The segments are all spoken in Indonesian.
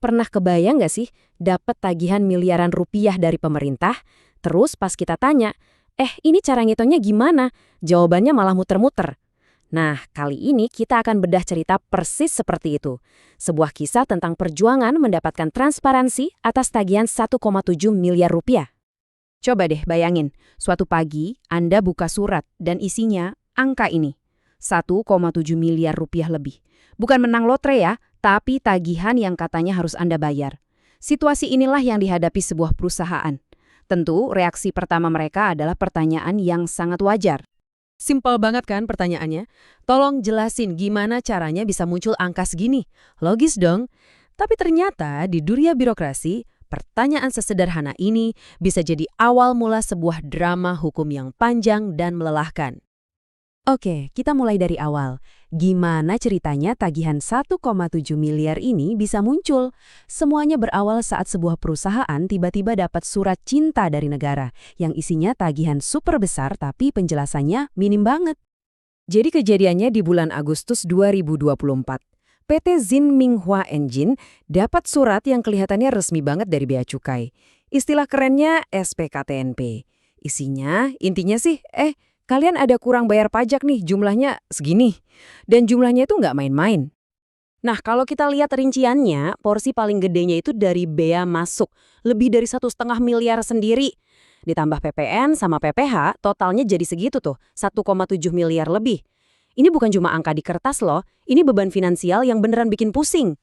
Pernah kebayang nggak sih dapat tagihan miliaran rupiah dari pemerintah, terus pas kita tanya, ini cara ngitungnya gimana? Jawabannya malah muter-muter. Nah, kali ini kita akan bedah cerita persis seperti itu. Sebuah kisah tentang perjuangan mendapatkan transparansi atas tagihan 1,7 miliar rupiah. Coba deh bayangin, suatu pagi Anda buka surat dan isinya angka ini. 1,7 miliar rupiah lebih. Bukan menang lotre ya, tapi tagihan yang katanya harus Anda bayar. Situasi inilah yang dihadapi sebuah perusahaan. Tentu, reaksi pertama mereka adalah pertanyaan yang sangat wajar. Simpel banget kan pertanyaannya? Tolong jelasin gimana caranya bisa muncul angka segini. Logis dong. Tapi ternyata di dunia birokrasi, pertanyaan sesederhana ini bisa jadi awal mula sebuah drama hukum yang panjang dan melelahkan. Oke, kita mulai dari awal. Gimana ceritanya tagihan 1,7 miliar ini bisa muncul? Semuanya berawal saat sebuah perusahaan tiba-tiba dapat surat cinta dari negara yang isinya tagihan super besar tapi penjelasannya minim banget. Jadi kejadiannya di bulan Agustus 2024. PT Zinminghua Engine dapat surat yang kelihatannya resmi banget dari Bea Cukai. Istilah kerennya SPKTNP. Intinya sih, kalian ada kurang bayar pajak nih, jumlahnya segini. Dan jumlahnya itu nggak main-main. Nah, kalau kita lihat rinciannya, porsi paling gedenya itu dari bea masuk. Lebih dari 1,5 miliar sendiri. Ditambah PPN sama PPH, totalnya jadi segitu tuh, 1,7 miliar lebih. Ini bukan cuma angka di kertas loh, ini beban finansial yang beneran bikin pusing.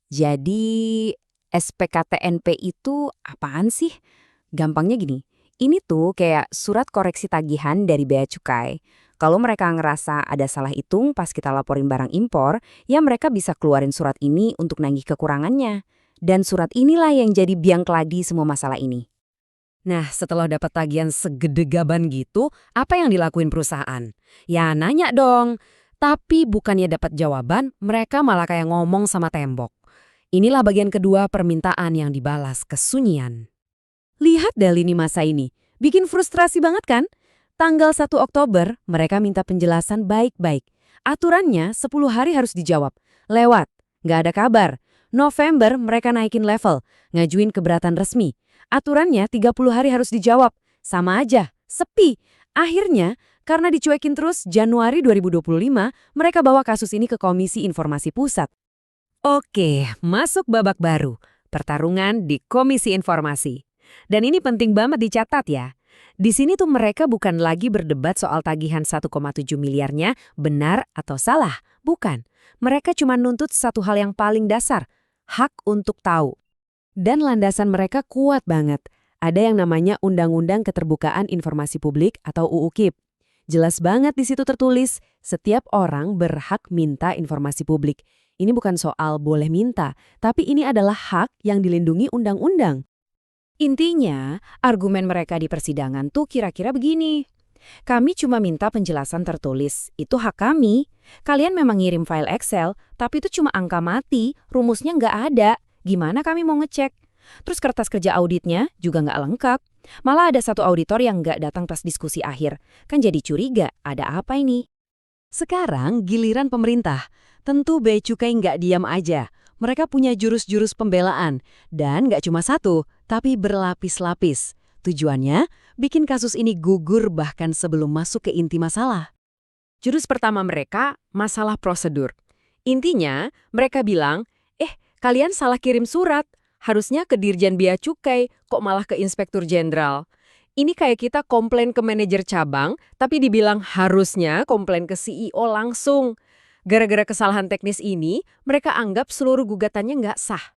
Jadi, SPKTNP itu apaan sih? Gampangnya gini. Ini tuh kayak surat koreksi tagihan dari Bea Cukai. Kalau mereka ngerasa ada salah hitung pas kita laporin barang impor, ya mereka bisa keluarin surat ini untuk nagih kekurangannya. Dan surat inilah yang jadi biang keladi semua masalah ini. Nah, setelah dapat tagihan segede gaban gitu, apa yang dilakuin perusahaan? Ya nanya dong. Tapi bukannya dapat jawaban, mereka malah kayak ngomong sama tembok. Inilah bagian kedua permintaan yang dibalas kesunyian. Lihat deh lini masa ini. Bikin frustrasi banget kan? Tanggal 1 Oktober, mereka minta penjelasan baik-baik. Aturannya 10 hari harus dijawab. Lewat. Nggak ada kabar. November, mereka naikin level. Ngajuin keberatan resmi. Aturannya 30 hari harus dijawab. Sama aja. Sepi. Akhirnya, karena dicuekin terus, Januari 2025, mereka bawa kasus ini ke Komisi Informasi Pusat. Oke, masuk babak baru. Pertarungan di Komisi Informasi. Dan ini penting banget dicatat ya. Di sini tuh mereka bukan lagi berdebat soal tagihan 1,7 miliarnya benar atau salah. Bukan. Mereka cuma nuntut satu hal yang paling dasar. Hak untuk tahu. Dan landasan mereka kuat banget. Ada yang namanya Undang-Undang Keterbukaan Informasi Publik atau UU KIP. Jelas banget di situ tertulis, setiap orang berhak minta informasi publik. Ini bukan soal boleh minta, tapi ini adalah hak yang dilindungi undang-undang. Intinya, argumen mereka di persidangan tuh kira-kira begini. Kami cuma minta penjelasan tertulis, itu hak kami. Kalian memang ngirim file Excel, tapi itu cuma angka mati, rumusnya nggak ada. Gimana kami mau ngecek? Terus kertas kerja auditnya juga nggak lengkap. Malah ada satu auditor yang nggak datang pas diskusi akhir. Kan jadi curiga, ada apa ini? Sekarang giliran pemerintah. Tentu Bea Cukai nggak diam aja. Mereka punya jurus-jurus pembelaan, dan nggak cuma satu, tapi berlapis-lapis. Tujuannya, bikin kasus ini gugur bahkan sebelum masuk ke inti masalah. Jurus pertama mereka, masalah prosedur. Intinya, mereka bilang, kalian salah kirim surat, harusnya ke Dirjen Bea Cukai, kok malah ke Inspektur Jenderal. Ini kayak kita komplain ke manajer cabang, tapi dibilang harusnya komplain ke CEO langsung. Gara-gara kesalahan teknis ini, mereka anggap seluruh gugatannya nggak sah.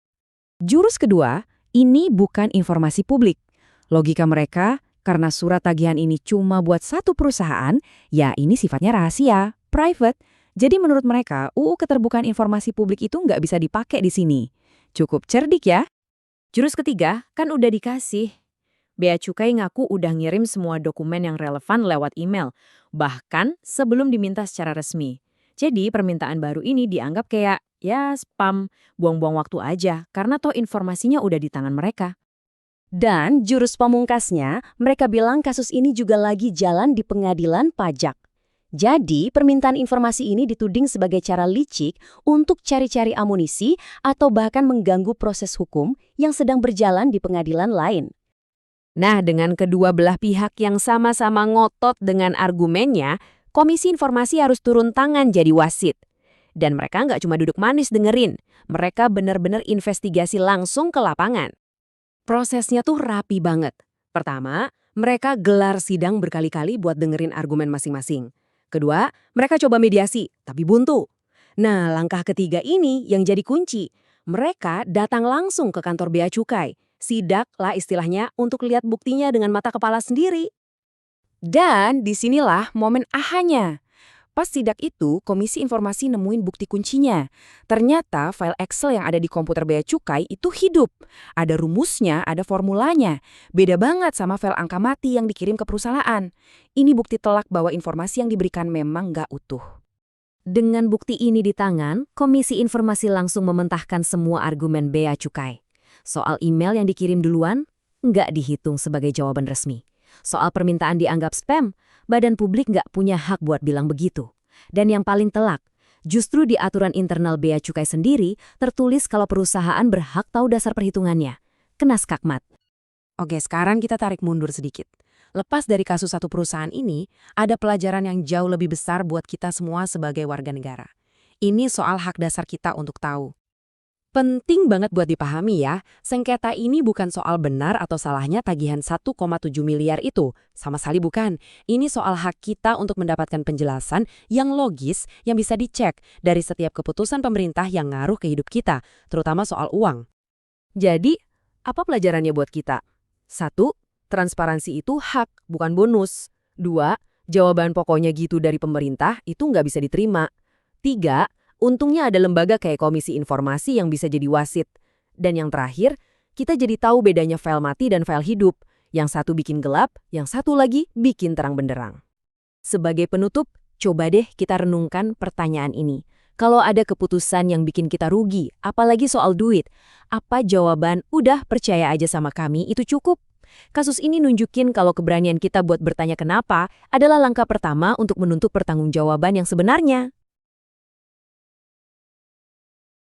Jurus kedua, ini bukan informasi publik. Logika mereka, karena surat tagihan ini cuma buat satu perusahaan, ya ini sifatnya rahasia, private. Jadi menurut mereka, UU Keterbukaan Informasi Publik itu nggak bisa dipakai di sini. Cukup cerdik ya. Jurus ketiga, kan udah dikasih. Bea Cukai ngaku udah ngirim semua dokumen yang relevan lewat email, bahkan sebelum diminta secara resmi. Jadi permintaan baru ini dianggap kayak, spam, buang-buang waktu aja, karena toh informasinya udah di tangan mereka. Dan jurus pamungkasnya, mereka bilang kasus ini juga lagi jalan di pengadilan pajak. Jadi, permintaan informasi ini dituding sebagai cara licik untuk cari-cari amunisi atau bahkan mengganggu proses hukum yang sedang berjalan di pengadilan lain. Nah, dengan kedua belah pihak yang sama-sama ngotot dengan argumennya, Komisi Informasi harus turun tangan jadi wasit. Dan mereka nggak cuma duduk manis dengerin, mereka benar-benar investigasi langsung ke lapangan. Prosesnya tuh rapi banget. Pertama, mereka gelar sidang berkali-kali buat dengerin argumen masing-masing. Kedua, mereka coba mediasi, tapi buntu. Nah, langkah ketiga ini yang jadi kunci. Mereka datang langsung ke kantor Bea Cukai. Sidak lah istilahnya untuk lihat buktinya dengan mata kepala sendiri. Dan disinilah momen ahanya. Pas sidak itu, Komisi Informasi nemuin bukti kuncinya. Ternyata file Excel yang ada di komputer Bea Cukai itu hidup. Ada rumusnya, ada formulanya. Beda banget sama file angka mati yang dikirim ke perusahaan. Ini bukti telak bahwa informasi yang diberikan memang nggak utuh. Dengan bukti ini di tangan, Komisi Informasi langsung mementahkan semua argumen Bea Cukai. Soal email yang dikirim duluan, nggak dihitung sebagai jawaban resmi. Soal permintaan dianggap spam, badan publik nggak punya hak buat bilang begitu. Dan yang paling telak, justru di aturan internal Bea Cukai sendiri tertulis kalau perusahaan berhak tahu dasar perhitungannya. Kena skakmat. Oke, sekarang kita tarik mundur sedikit. Lepas dari kasus satu perusahaan ini, ada pelajaran yang jauh lebih besar buat kita semua sebagai warga negara. Ini soal hak dasar kita untuk tahu. Penting banget buat dipahami ya, sengketa ini bukan soal benar atau salahnya tagihan 1,7 miliar itu. Sama sekali bukan. Ini soal hak kita untuk mendapatkan penjelasan yang logis yang bisa dicek dari setiap keputusan pemerintah yang ngaruh ke hidup kita, terutama soal uang. Jadi, apa pelajarannya buat kita? 1. Transparansi itu hak, bukan bonus. 2. Jawaban pokoknya gitu dari pemerintah itu nggak bisa diterima. 3. Untungnya ada lembaga kayak Komisi Informasi yang bisa jadi wasit. Dan yang terakhir, kita jadi tahu bedanya file mati dan file hidup. Yang satu bikin gelap, yang satu lagi bikin terang benderang. Sebagai penutup, coba deh kita renungkan pertanyaan ini. Kalau ada keputusan yang bikin kita rugi, apalagi soal duit, apa jawaban udah percaya aja sama kami itu cukup? Kasus ini nunjukin kalau keberanian kita buat bertanya kenapa adalah langkah pertama untuk menuntut pertanggungjawaban yang sebenarnya.